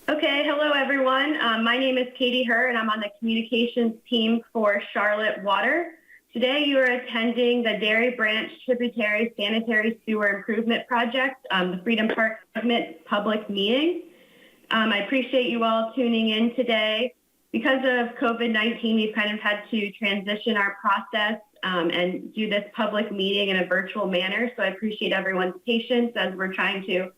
Okay, hello everyone. My name is Katie Herr and I'm on the communications team for Charlotte Water. Today you are attending the Dairy Branch Tributary Sanitary Sewer Improvement Project, the Freedom Park segment public meeting. I appreciate you all tuning in today. Because of COVID-19, we've kind of had to transition our process and do this public meeting in a virtual manner. So I appreciate everyone's patience as we're trying to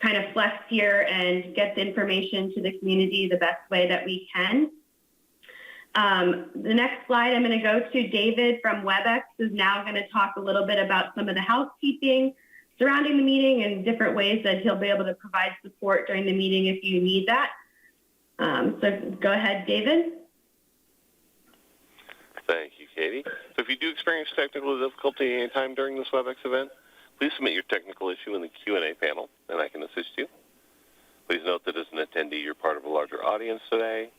kind of flex here and get the information to the community the best way that we can. The next slide I'm going to go to David from WebEx is now going to talk a little bit about some of the housekeeping surrounding the meeting and different ways that he'll be able to provide support during the meeting if you need that. So go ahead, David. Thank you, Katie. So if you do experience technical difficulty anytime during this WebEx event, please submit your technical issue in the Q&A panel, and I can assist you. Please note that as an attendee, you're part of a larger audience today.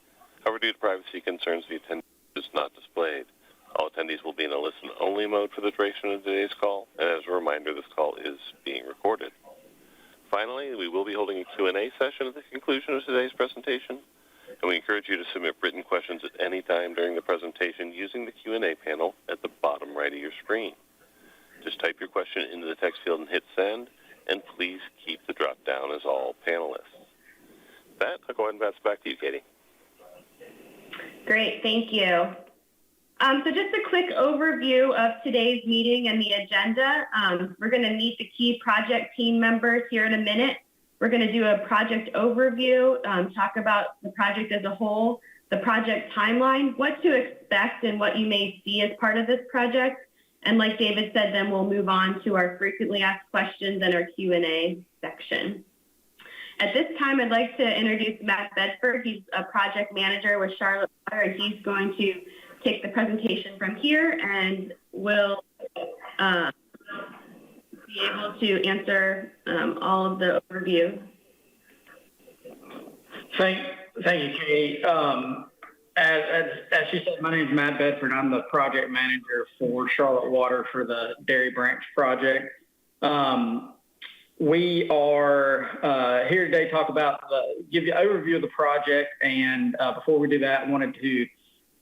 However, due to privacy concerns, the attendee is not displayed. All attendees will be in a listen-only mode for the duration of today's call, and as a reminder, this call is being recorded. Finally, we will be holding a Q&A session at the conclusion of today's presentation, and we encourage you to submit written questions at any time during the presentation using the Q&A panel at the bottom right of your screen. Just type your question into the text field and hit send, and please keep the drop down as all panelists. With that, I'll go ahead and pass it back to you, Katie. Great, thank you. So just a quick overview of today's meeting and the agenda. We're going to meet the key project team members here in a minute. We're going to do a project overview, talk about the project as a whole, the project timeline, what to expect and what you may see as part of this project. And like David said, then we'll move on to our frequently asked questions and our Q&A section. At this time, I'd like to introduce Matt Bedford. He's a project manager with Charlotte Water, and he's going to take the presentation from here and will be able to answer all of the overview. Thank you, Katie. As she said, my name is Matt Bedford. I'm the project manager for Charlotte Water for the Dairy Branch project. We are here today to talk about, give you an overview of the project. And before we do that, I wanted to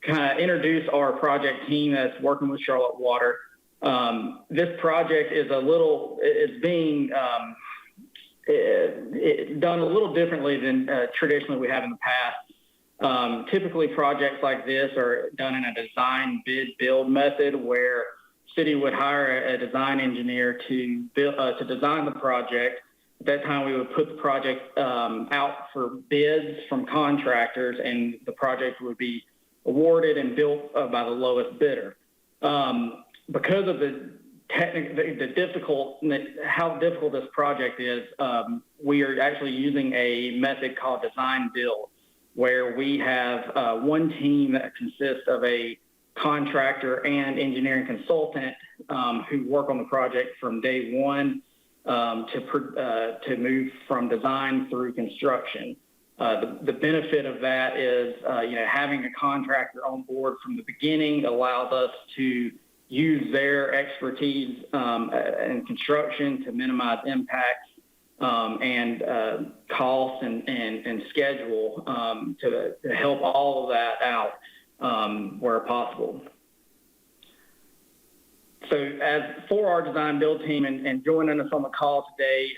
kind of introduce our project team that's working with Charlotte Water. This project is it's being done a little differently than traditionally we have in the past. Typically, projects like this are done in a design bid build method where city would hire a design engineer to design the project. At that time, we would put the project out for bids from contractors, and the project would be awarded and built by the lowest bidder. Because of how difficult this project is, we are actually using a method called design build, where we have one team that consists of a contractor and engineering consultant who work on the project from day one to move from design through construction. The benefit of that is, having a contractor on board from the beginning allows us to use their expertise in construction to minimize impacts and costs and schedule to help all of that out where possible. So as for our design build team and joining us on the call today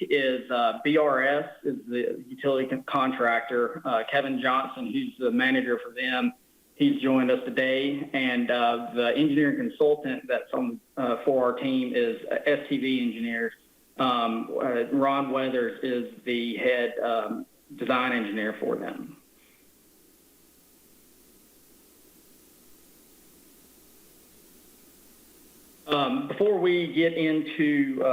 is BRS, is the utility contractor. Kevin Johnson, who's the manager for them, he's joined us today. And the engineering consultant that's on for our team is STV Engineers. Ron Weathers is the head design engineer for them. Before we get into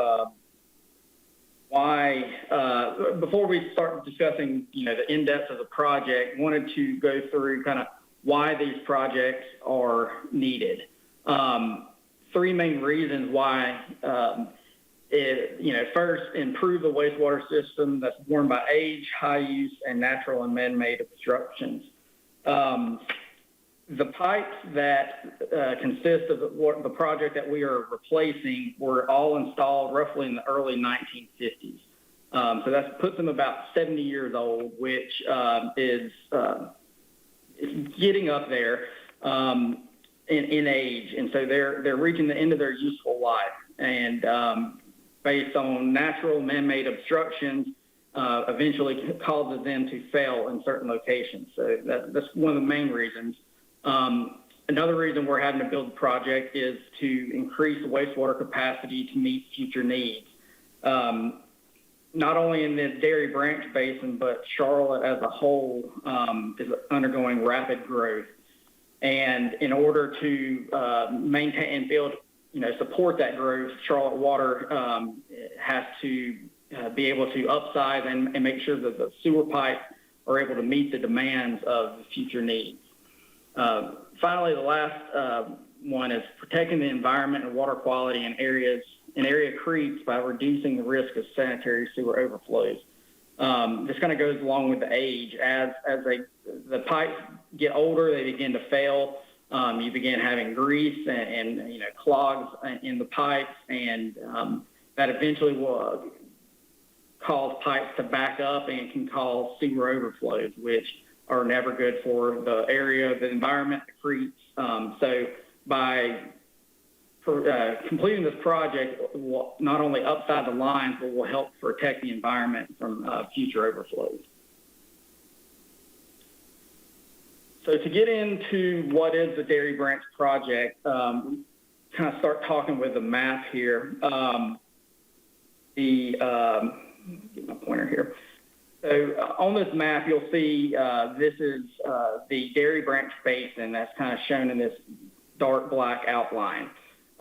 before we start discussing, the in-depth of the project, wanted to go through kind of why these projects are needed. Three main reasons why. First, improve the wastewater system that's worn by age, high use, and natural and man-made obstructions. The pipes that consist of the project that we are replacing were all installed roughly in the early 1950s. So that puts them about 70 years old, which is getting up there in age. And so they're reaching the end of their useful life. And based on natural man-made obstructions, eventually causes them to fail in certain locations. So that's one of the main reasons. Another reason we're having to build the project is to increase the wastewater capacity to meet future needs. Not only in the Dairy Branch Basin, but Charlotte as a whole is undergoing rapid growth. And in order to maintain and build, support that growth, Charlotte Water has to be able to upsize and make sure that the sewer pipes are able to meet the demands of the future needs. Finally, the last one is protecting the environment and water quality in area creeks by reducing the risk of sanitary sewer overflows. This kind of goes along with the age. As the pipes get older, they begin to fail. You begin having grease and clogs in the pipes, and that eventually will cause pipes to back up and can cause sewer overflows, which are never good for the area, the environment, the creeks. So by completing this project will not only upside the lines, but will help protect the environment from future overflows. So to get into what is the Dairy Branch project, kind of start talking with the map here. Get my pointer here. So on this map, you'll see this is the Dairy Branch Basin. That's kind of shown in this dark black outline.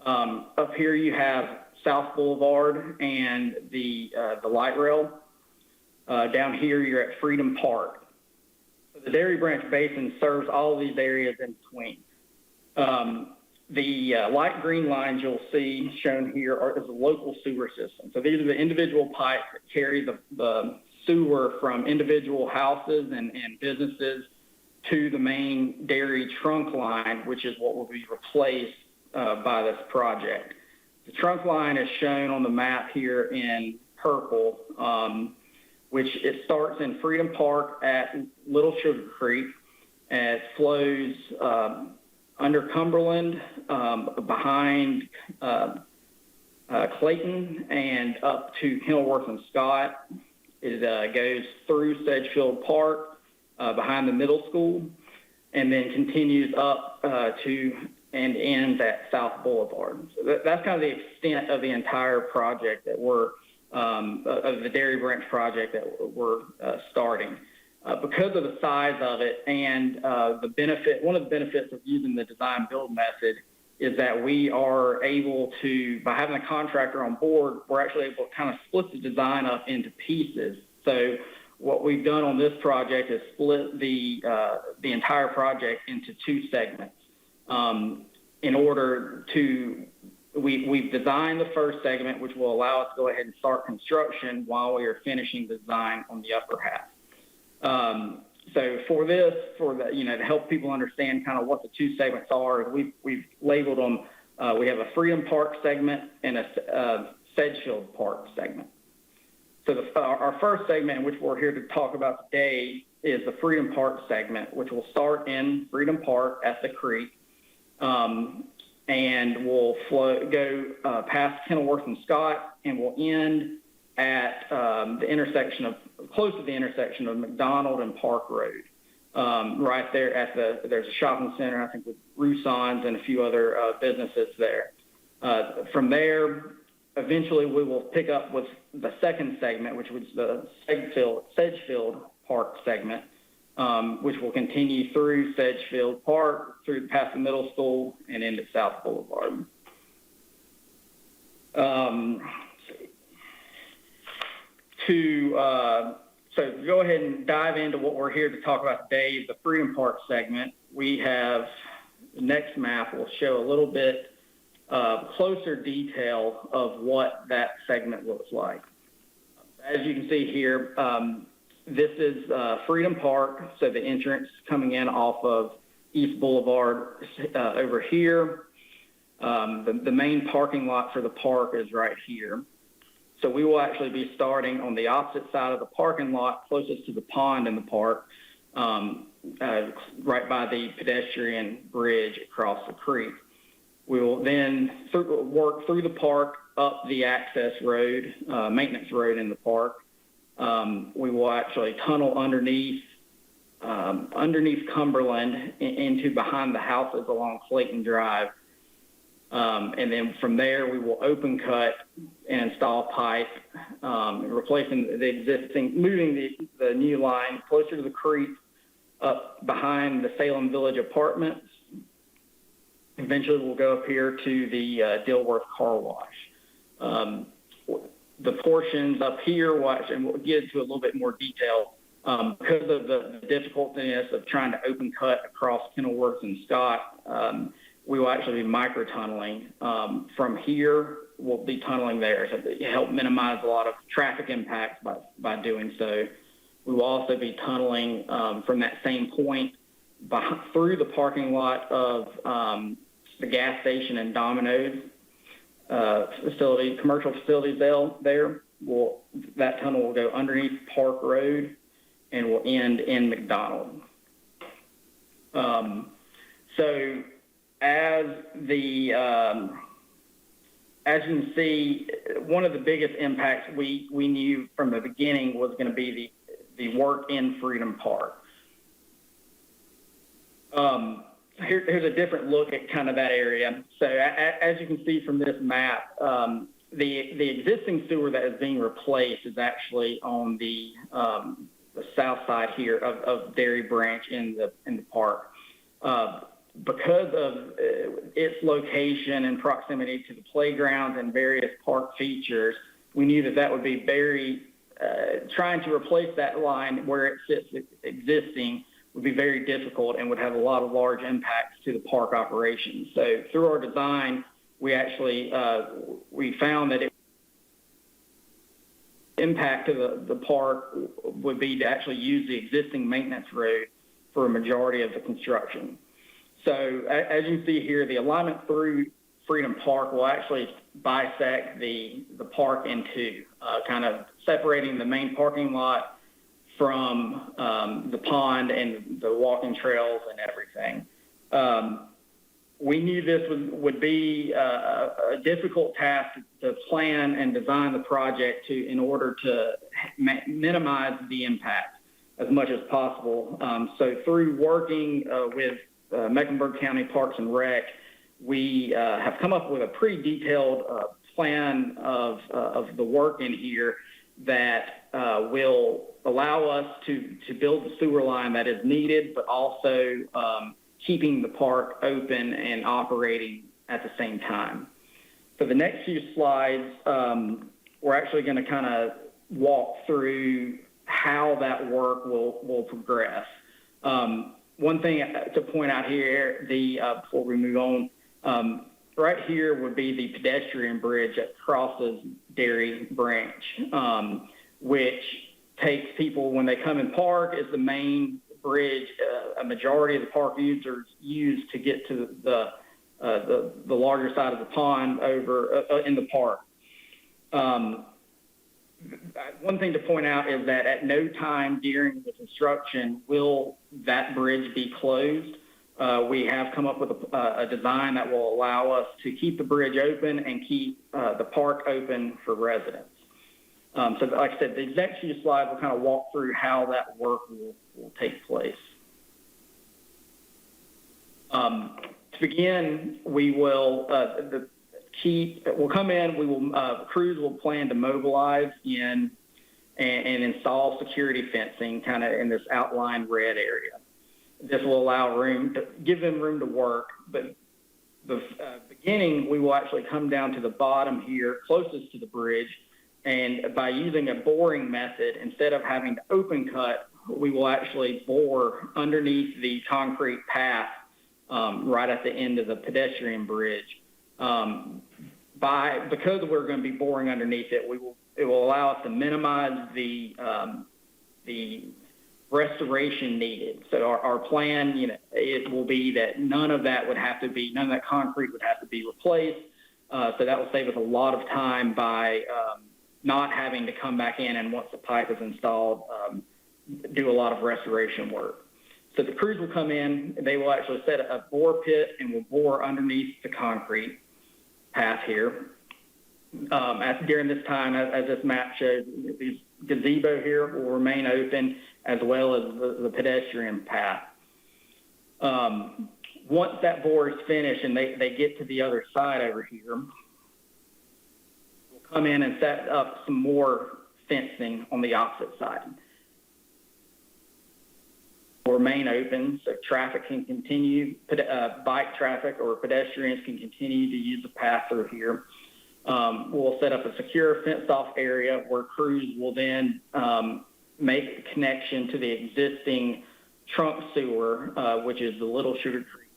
Up here you have South Boulevard and the light rail. Down here you're at Freedom Park. So the Dairy Branch Basin serves all of these areas in between. The light green lines you'll see shown here is the local sewer system. So these are the individual pipes that carry the sewer from individual houses and businesses to the main dairy trunk line, which is what will be replaced by this project. The trunk line is shown on the map here in purple, which it starts in Freedom Park at Little Sugar Creek, and it flows under Cumberland, behind Clayton, and up to Kenilworth and Scott. It goes through Sedgefield Park, behind the middle school, and then continues up to and ends at South Boulevard. So that's kind of the extent of the entire project that of the Dairy Branch project that we're starting. Because of the size of it and one of the benefits of using the design build method is that we are able to, by having a contractor on board, we're actually able to kind of split the design up into pieces. So what we've done on this project is split the entire project into two segments. In order to, we've designed the first segment, which will allow us to go ahead and start construction while we are finishing the design on the upper half. So to help people understand kind of what the two segments are, we've labeled them. We have a Freedom Park segment and a Sedgefield Park segment. So our first segment, in which we're here to talk about today, is the Freedom Park segment, which will start in Freedom Park at the creek, and will go past Kenilworth and Scott, and will end at close to the intersection of McDonald and Park Road. Right there there's a shopping center, I think, with Rousson's and a few other businesses there. From there, eventually we will pick up with the second segment, which was the Sedgefield Park segment, which will continue through Sedgefield Park, through past the middle school, and into South Boulevard. So go ahead and dive into what we're here to talk about today, the Freedom Park segment. We have the next map will show a little bit closer detail of what that segment looks like. As you can see here, this is Freedom Park, so the entrance coming in off of East Boulevard over here. The main parking lot for the park is right here. So we will actually be starting on the opposite side of the parking lot, closest to the pond in the park, right by the pedestrian bridge across the creek. We will then work through the park up the access road, maintenance road in the park. We will actually tunnel underneath Cumberland into behind the houses along Clayton Drive. And then from there, we will open cut and install pipe, replacing the existing, moving the new line closer to the creek up behind the Salem Village Apartments. Eventually, we'll go up here to the Dilworth Car Wash. The portions up here, and we'll get into a little bit more detail, because of the difficulty of trying to open cut across Kenilworth and Scott, we will actually be micro tunneling. From here, we'll be tunneling there to help minimize a lot of traffic impacts by doing so. We will also be tunneling from that same point through the parking lot of the gas station and Domino's facility, commercial facilities there. That tunnel will go underneath Park Road and will end in McDonald. So as you can see, one of the biggest impacts we knew from the beginning was going to be the work in Freedom Park. Here's a different look at kind of that area. So as you can see from this map, the existing sewer that is being replaced is actually on the south side here of Dairy Branch in the park. Because of its location and proximity to the playgrounds and various park features, we knew that would be very, trying to replace that line where it sits existing would be very difficult and would have a lot of large impacts to the park operations. So through our design, we actually, we found that impact to the park would be to actually use the existing maintenance road for a majority of the construction. So as you can see here, the alignment through Freedom Park will actually bisect the park in two, kind of separating the main parking lot from the pond and the walking trails and everything. We knew this would be a difficult task to plan and design the project in order to minimize the impact as much as possible. So through working with Mecklenburg County Parks and Rec, we have come up with a pretty detailed plan of the work in here that will allow us to build the sewer line that is needed, but also keeping the park open and operating at the same time. For the next few slides, we're actually going to kind of walk through how that work will progress. One thing to point out here, before we move on, right here would be the pedestrian bridge that crosses Dairy Branch, which takes people when they come in park is the main bridge a majority of the park users use to get to the larger side of the pond over in the park. One thing to point out is that at no time during the construction will that bridge be closed. We have come up with a design that will allow us to keep the bridge open and keep the park open for residents. So like I said, the next few slides will kind of walk through how that work will take place. To begin, we will, we'll come in, crews will plan to mobilize in and install security fencing kind of in this outlined red area. This will allow give them room to work, but the beginning, we will actually come down to the bottom here, closest to the bridge, and by using a boring method, instead of having to open cut, we will actually bore underneath the concrete path right at the end of the pedestrian bridge. Because we're going to be boring underneath it, it will allow us to minimize the restoration needed. So our plan, it will be that none of that concrete would have to be replaced. So that will save us a lot of time by not having to come back in and once the pipe is installed, do a lot of restoration work. So the crews will come in, they will actually set a bore pit and will bore underneath the concrete path here. During this time, as this map shows, these gazebo here will remain open as well as the pedestrian path. Once that bore is finished and they get to the other side over here, we'll come in and set up some more fencing on the opposite side. Will remain open so traffic can continue, bike traffic or pedestrians can continue to use the path through here. We'll set up a secure fenced-off area where crews will then make a connection to the existing trunk sewer, which is the Little Sugar Creek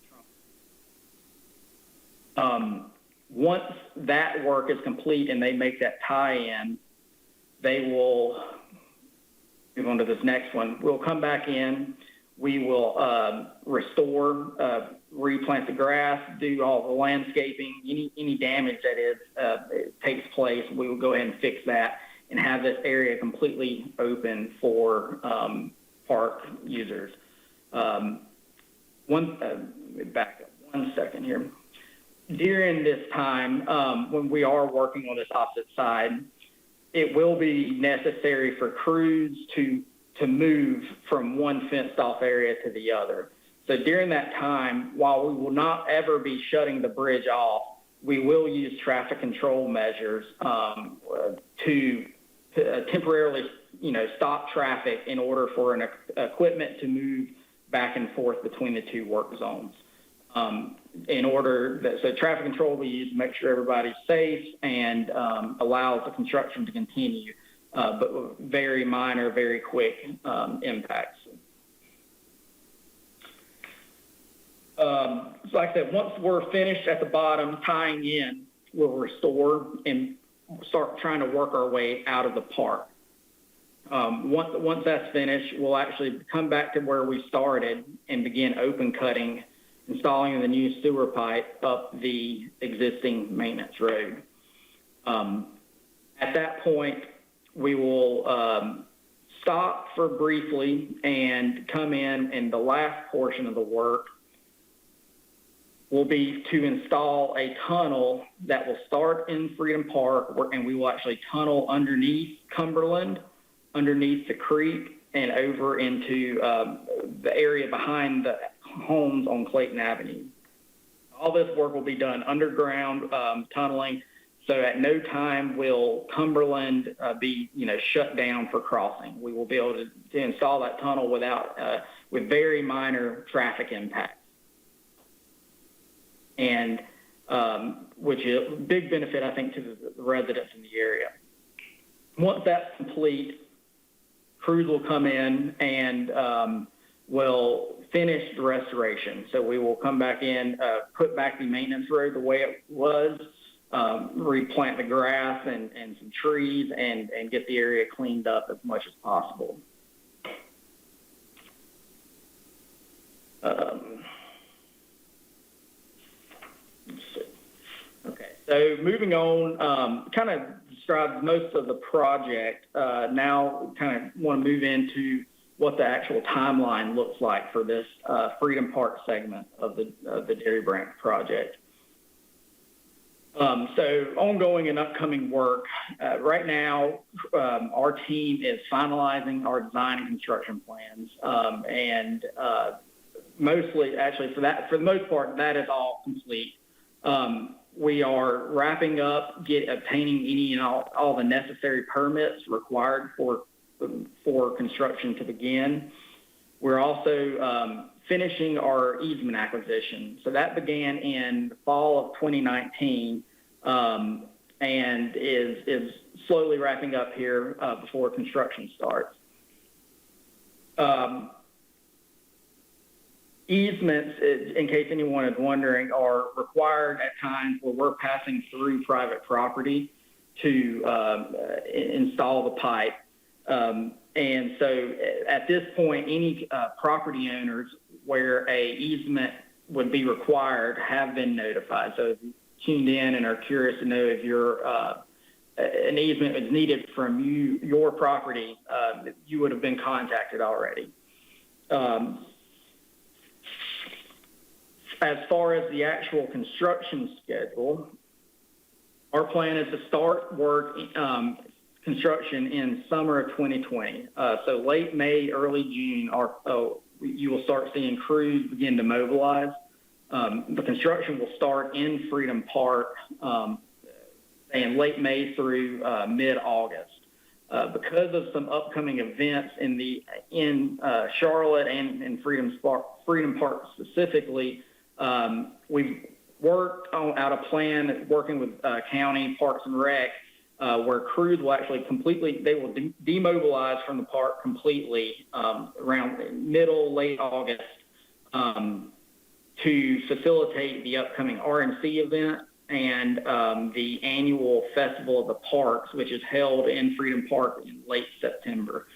trunk. Once that work is complete and they make that tie-in, they will move on to this next one. We'll come back in. We will restore, replant the grass, do all the landscaping, any damage that takes place, we will go ahead and fix that and have this area completely open for park users. Back up 1 second here. During this time, when we are working on this opposite side, it will be necessary for crews to move from one fenced-off area to the other. So during that time, while we will not ever be shutting the bridge off, we will use traffic control measures to temporarily, stop traffic in order for an equipment to move back and forth between the two work zones. So traffic control will be used to make sure everybody's safe and allows the construction to continue. But very minor, very quick impacts. So like I said, once we're finished at the bottom tying in, we'll restore and start trying to work our way out of the park. Once that's finished, we'll actually come back to where we started and begin open cutting, installing the new sewer pipe up the existing maintenance road. At that point, we will stop for briefly and come in, and the last portion of the work will be to install a tunnel that will start in Freedom Park, and we will actually tunnel underneath Cumberland, underneath the creek, and over into the area behind the homes on Clayton Avenue. All this work will be done underground tunneling. So at no time will Cumberland be, shut down for crossing. We will be able to install that tunnel with very minor traffic impacts, and which is a big benefit, I think, to the residents in the area. Once that's complete, crews will come in and will finish the restoration. So we will come back in, put back the maintenance road the way it was, replant the grass and some trees and get the area cleaned up as much as possible. Let's see. Okay, so moving on, kind of describes most of the project. Now kind of want to move into what the actual timeline looks like for this Freedom Park segment of the Dairy Branch project. So ongoing and upcoming work. Right now, our team is finalizing our design and construction plans, and mostly, actually, for the most part, that is all complete. We are wrapping up, obtaining any and all the necessary permits required for construction to begin. We're also finishing our easement acquisition. So that began in the fall of 2019 and is slowly wrapping up here before construction starts. Easements, in case anyone is wondering, are required at times where we're passing through private property to install the pipe. And so at this point, any property owners where a easement would be required have been notified. So if you tuned in and are curious to know if your an easement is needed from your property, you would have been contacted already. As far as the actual construction schedule, our plan is to start work construction in summer of 2020. So late May, early June, you will start seeing crews begin to mobilize. The construction will start in Freedom Park in late May through mid-August. Because of some upcoming events in Charlotte and in Freedom Park specifically, we've worked out a plan working with county Parks and Rec, where crews will actually demobilize from the park completely around late August to facilitate the upcoming RNC event and the annual Festival of the Parks, which is held in Freedom Park in late September.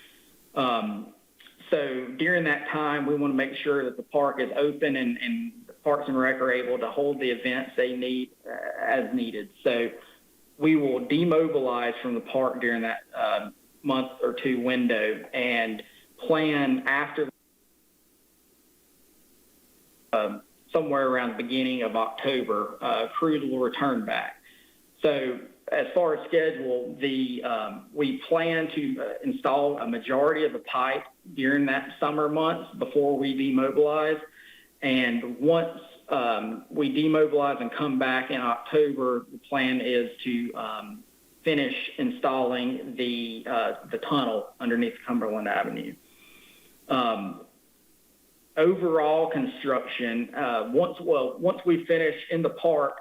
So during that time, we want to make sure that the park is open and the Parks and Rec are able to hold the events they need as needed. So we will demobilize from the park during that month or two window and plan after somewhere around the beginning of October, crews will return back. So as far as schedule, we plan to install a majority of the pipe during that summer months before we demobilize. And once we demobilize and come back in October, the plan is to finish installing the tunnel underneath Cumberland Avenue. Overall construction, once we finish in the park,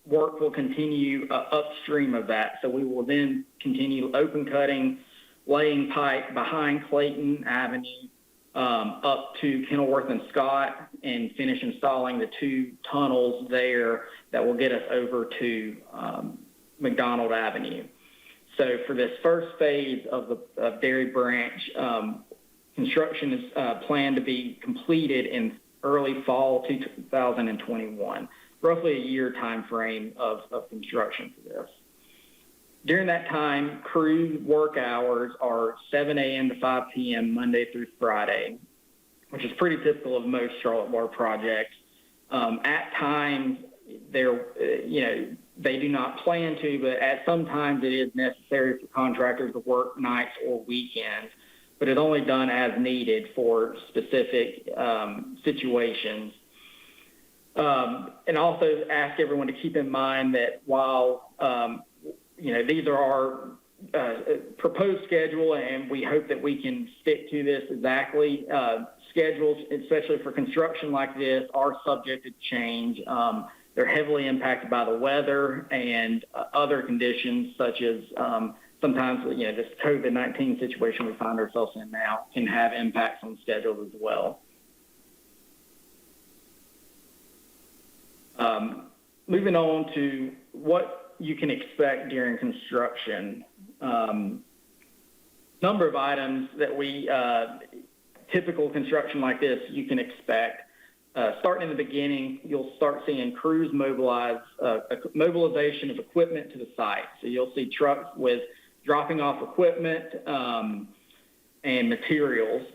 work will continue upstream of that. So we will then continue open cutting, laying pipe behind Clayton Avenue up to Kenilworth and Scott, and finish installing the two tunnels there that will get us over to McDonald Avenue. So for this first phase of Dairy Branch, construction is planned to be completed in early fall 2021, roughly a year time frame of construction for this. During that time, crew work hours are 7 a.m. to 5 p.m. Monday through Friday, which is pretty typical of most Charlotte water projects. At times, they do not plan to, but at some times it is necessary for contractors to work nights or weekends, but it's only done as needed for specific situations. And also ask everyone to keep in mind that while, these are our proposed schedule, and we hope that we can stick to this exactly. Schedules, especially for construction like this, are subject to change. They're heavily impacted by the weather and other conditions, such as sometimes, this COVID-19 situation we find ourselves in now can have impacts on schedules as well. Moving on to what you can expect during construction. Number of items that we, typical construction like this, you can expect. Starting in the beginning, you'll start seeing crews mobilization of equipment to the site. So you'll see trucks with dropping off equipment and materials.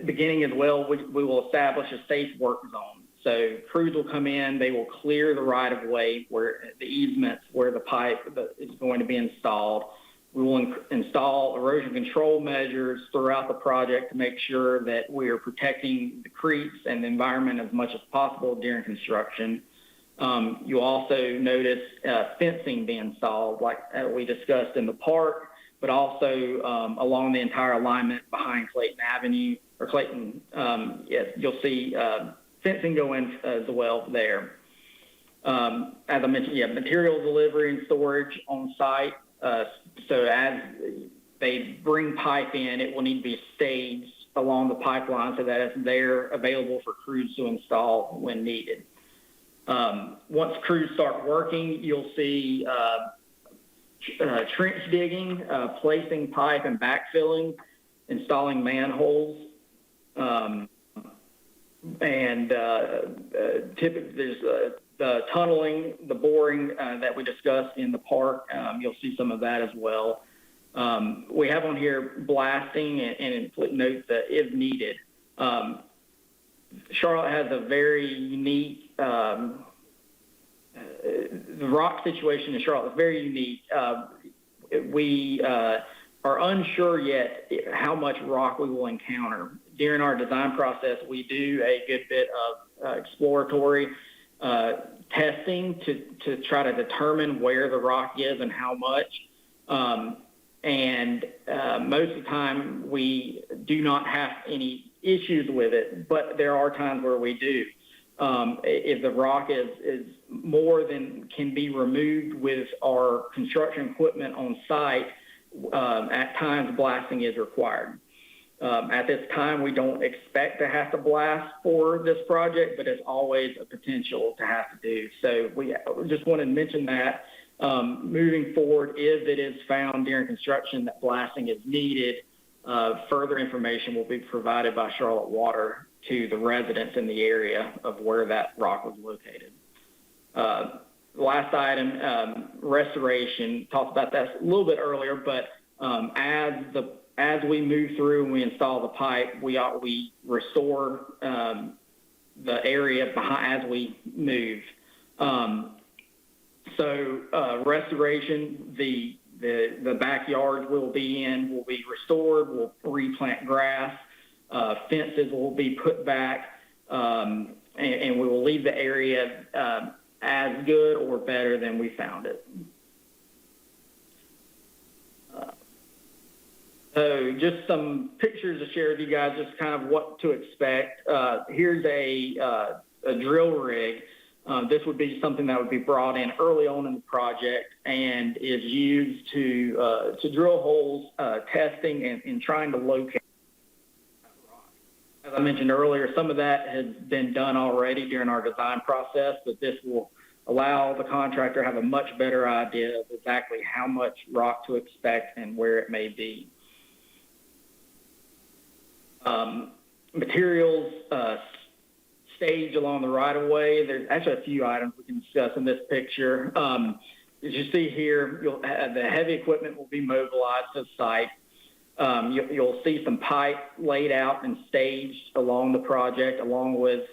Beginning as well, we will establish a safe work zone. So crews will come in, they will clear the right-of-way where the easements, where the pipe is going to be installed. We will install erosion control measures throughout the project to make sure that we are protecting the creeks and the environment as much as possible during construction. You'll also notice fencing being installed, like we discussed in the park, but also along the entire alignment behind Clayton Avenue, or Clayton, you'll see fencing go in as well there. As I mentioned, material delivery and storage on site. So as they bring pipe in, it will need to be staged along the pipeline so that it's there available for crews to install when needed. Once crews start working, you'll see trench digging, placing pipe and backfilling, installing manholes, and typically there's the tunneling, the boring that we discussed in the park, you'll see some of that as well. We have on here blasting and in footnotes that if needed. Charlotte has a very unique, the rock situation in Charlotte is very unique. We are unsure yet how much rock we will encounter. During our design process, we do a good bit of exploratory testing to try to determine where the rock is and how much. And most of the time, we do not have any issues with it, but there are times where we do. If the rock is more than can be removed with our construction equipment on site, at times blasting is required. At this time, we don't expect to have to blast for this project, but it's always a potential to have to do. So we just want to mention that moving forward, if it is found during construction that blasting is needed, further information will be provided by Charlotte Water to the residents in the area of where that rock was located. Last item, restoration. Talked about that a little bit earlier, but as we move through and we install the pipe, we restore the area behind as we move. So restoration, the backyards will be restored. We'll replant grass. Fences will be put back, and we will leave the area as good or better than we found it. So just some pictures to share with you guys, just kind of what to expect. Here's a drill rig. This would be something that would be brought in early on in the project and is used to drill holes, testing and trying to locate rock. As I mentioned earlier, some of that has been done already during our design process, but this will allow the contractor to have a much better idea of exactly how much rock to expect and where it may be. Materials stage along the right-of-way. There's actually a few items we can discuss in this picture. As you see here, the heavy equipment will be mobilized to the site. You'll see some pipe laid out and staged along the project, along with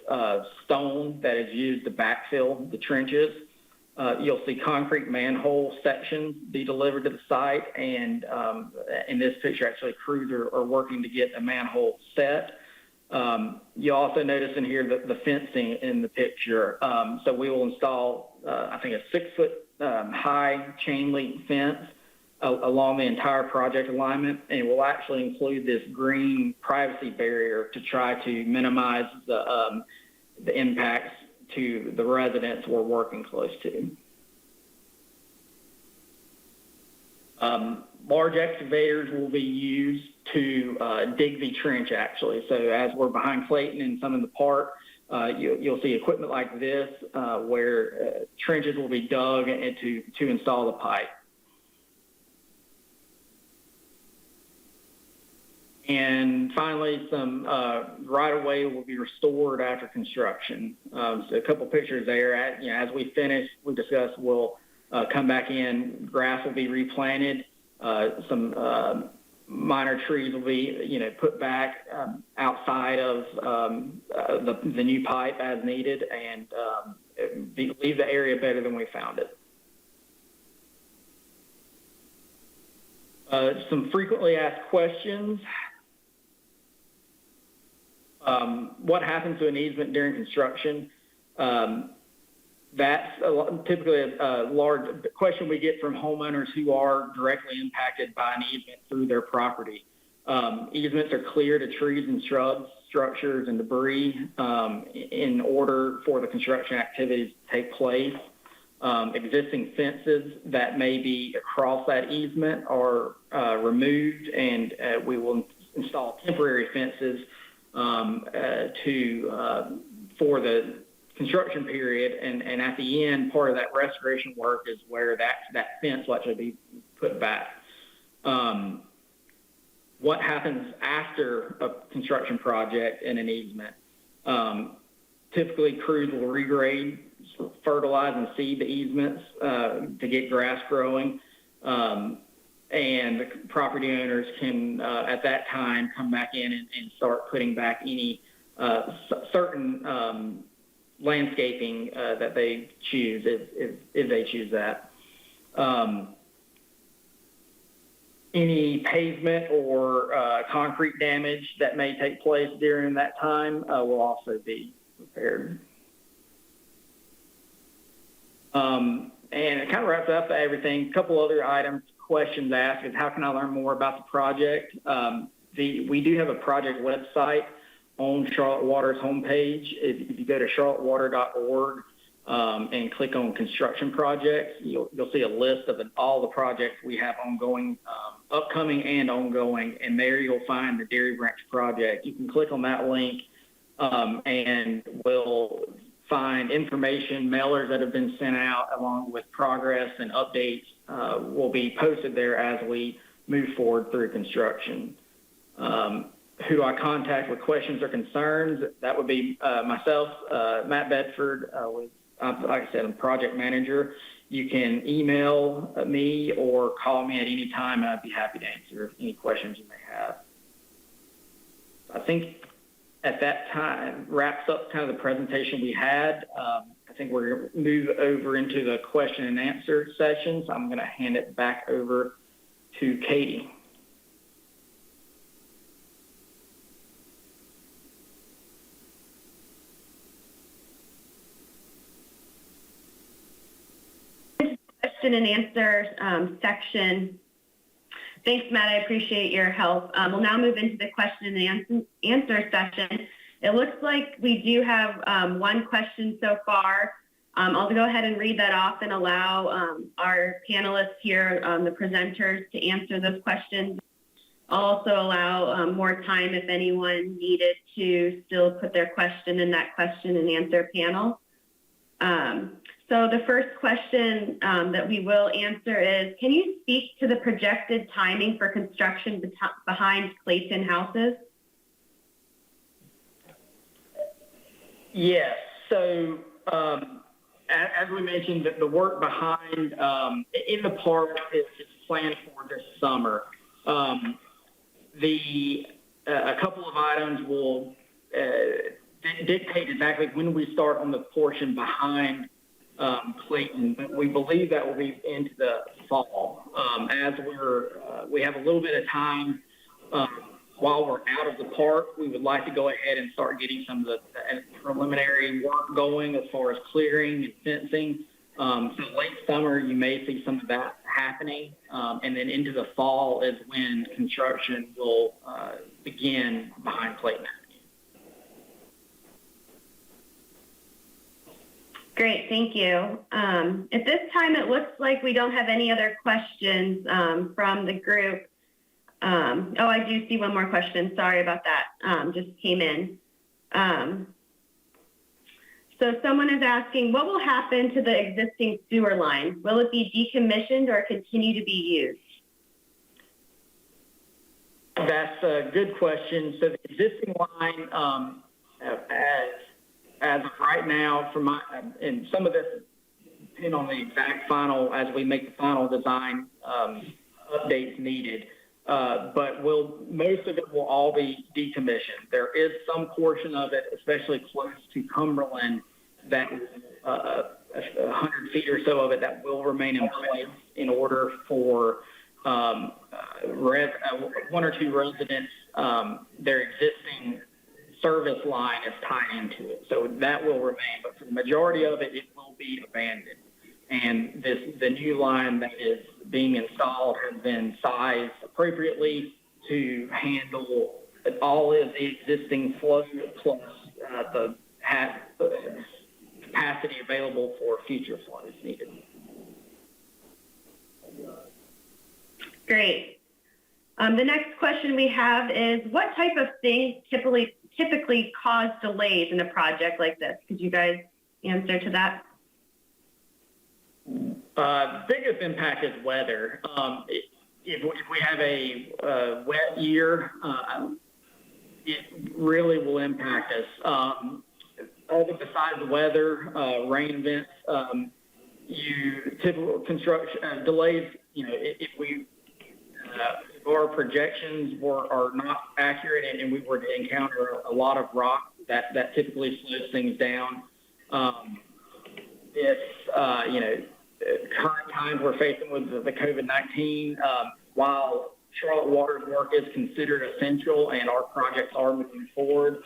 stone that is used to backfill the trenches. You'll see concrete manhole sections be delivered to the site, and in this picture, actually, crews are working to get a manhole set. You also notice in here the fencing in the picture. So we will install, I think, a 6-foot high chain link fence along the entire project alignment, and we'll actually include this green privacy barrier to try to minimize the impacts to the residents we're working close to. Large excavators will be used to dig the trench, actually. So as we're behind Clayton and some in the park, you'll see equipment like this where trenches will be dug and to install the pipe. And finally, some right-of-way will be restored after construction. So a couple pictures there. As we finish, we discussed, we'll come back in. Grass will be replanted. Some minor trees will be, put back outside of the new pipe as needed, and leave the area better than we found it. Some frequently asked questions. What happens to an easement during construction? That's typically a large question we get from homeowners who are directly impacted by an easement through their property. Easements are cleared of trees and shrubs, structures, and debris in order for the construction activities to take place. Existing fences that may be across that easement are removed, and we will install temporary fences for the construction period, and at the end, part of that restoration work is where that fence will actually be put back. What happens after a construction project in an easement? Typically, crews will regrade fertilize and seed the easements to get grass growing. And the property owners can, at that time, come back in and start putting back any certain landscaping that they choose, if they choose that. Any pavement or concrete damage that may take place during that time will also be repaired. And it kind of wraps up everything. A couple other items, questions asked is how can I learn more about the project? We do have a project website on Charlotte Water's homepage. If you go to charlottewater.org and click on construction projects, you'll see a list of all the projects we have ongoing, upcoming and ongoing, and there you'll find the Dairy Branch project. You can click on that link and we'll find information, mailers that have been sent out along with progress and updates will be posted there as we move forward through construction. Who do I contact with questions or concerns? That would be myself, Matt Bedford, like I said, I'm project manager. You can email me or call me at any time, and I'd be happy to answer any questions you may have. I think at that time wraps up kind of the presentation we had. I think we're going to move over into the question and answer session. So I'm going to hand it back over to Katie. Question and answer section. Thanks, Matt. I appreciate your help. We'll now move into the question and answer session. It looks like we do have one question so far. I'll go ahead and read that off and allow our panelists here, the presenters, to answer those questions. I'll also allow more time if anyone needed to still put their question in that question and answer panel. So the first question that we will answer is, can you speak to the projected timing for construction behind Clayton houses? Yes. So as we mentioned, the work behind in the park is planned for this summer. A couple of items will dictate exactly when we start on the portion behind Clayton, but we believe that will be into the fall. As we have a little bit of time while we're out of the park, we would like to go ahead and start getting some of the preliminary work going as far as clearing and fencing. So late summer, you may see some of that happening, and then into the fall is when construction will begin behind Clayton. Great, thank you. At this time, it looks like we don't have any other questions from the group. I do see one more question. Sorry about that. Just came in. So someone is asking, what will happen to the existing sewer line? Will it be decommissioned or continue to be used? That's a good question. So the existing line, as of right now, and some of this depend on the exact final as we make the final design updates needed. But most of it will all be decommissioned. There is some portion of it, especially close to Cumberland, that is 100 feet or so of it that will remain in place in order for one or two residents, their existing service line is tied into it. So that will remain, but for the majority of it, it will be abandoned. And the new line that is being installed has been sized appropriately to handle all of the existing flow plus the capacity available for future flows needed. Great. The next question we have is, what type of things typically cause delays in a project like this? Could you guys answer to that? Biggest impact is weather. If we have a wet year, it really will impact us. Although besides the weather, rain events, typical construction delays. If our projections are not accurate and we were to encounter a lot of rock, that typically slows things down. Current times we're facing with the COVID-19, while Charlotte Water's work is considered essential and our projects are moving forward,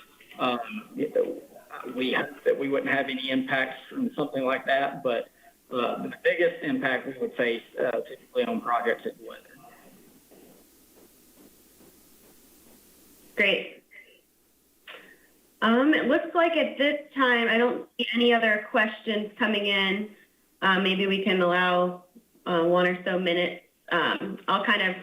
we hope that we wouldn't have any impacts from something like that, but the biggest impact we would face typically on projects is weather. Great. It looks like at this time, I don't see any other questions coming in. Maybe we can allow 1 or so minutes. I'll kind of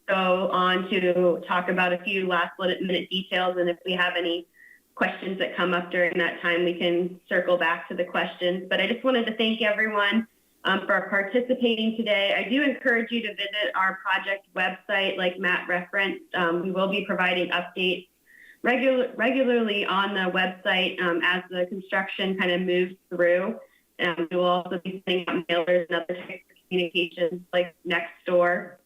go on to talk about a few last minute details, and if we have any questions that come up during that time, we can circle back to the questions. But I just wanted to thank everyone for participating today. I do encourage you to visit our project website, like Matt referenced. We will be providing updates regularly on the website as the construction kind of moves through. We will also be sending out mailers and other types of communications like next door.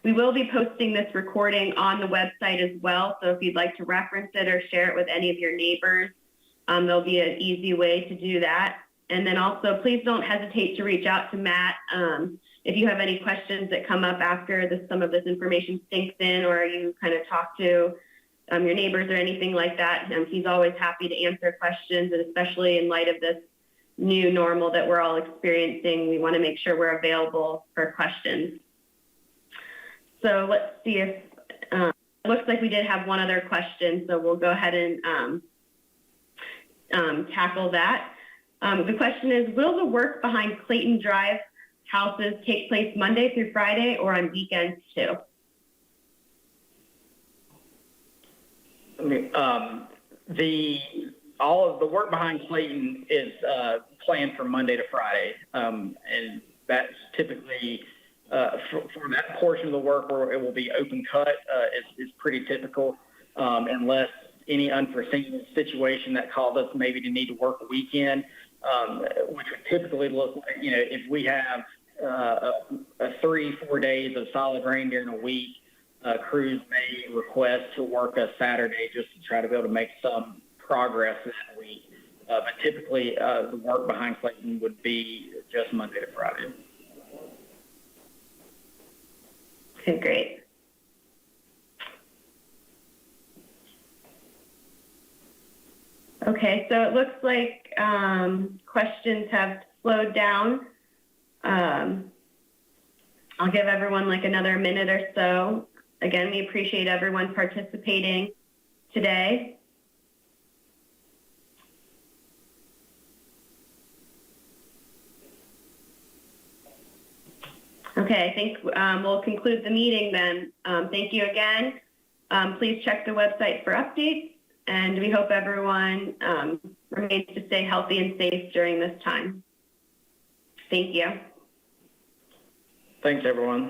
We will be posting this recording on the website as well, so if you'd like to reference it or share it with any of your neighbors, there'll be an easy way to do that. And then also, please don't hesitate to reach out to Matt if you have any questions that come up after some of this information sinks in, or you kind of talk to your neighbors or anything like that. He's always happy to answer questions, and especially in light of this new normal that we're all experiencing, we want to make sure we're available for questions. So let's see if, it looks like we did have one other question, so we'll go ahead and tackle that. The question is, will the work behind Clayton Drive houses take place Monday through Friday or on weekends too? All of the work behind Clayton is planned from Monday to Friday, and that's typically for that portion of the work where it will be open cut is pretty typical, unless any unforeseen situation that caused us maybe to need to work a weekend, which would typically look like, if we have 3-4 days of solid rain during a week, crews may request to work a Saturday just to try to be able to make some progress that week. But typically, the work behind Clayton would be just Monday to Friday. Okay, great. Okay, so it looks like questions have slowed down. I'll give everyone like another minute or so. Again, we appreciate everyone participating today. Okay, I think we'll conclude the meeting then. Thank you again. Please check the website for updates, and we hope everyone remains to stay healthy and safe during this time. Thank you. Thanks, everyone.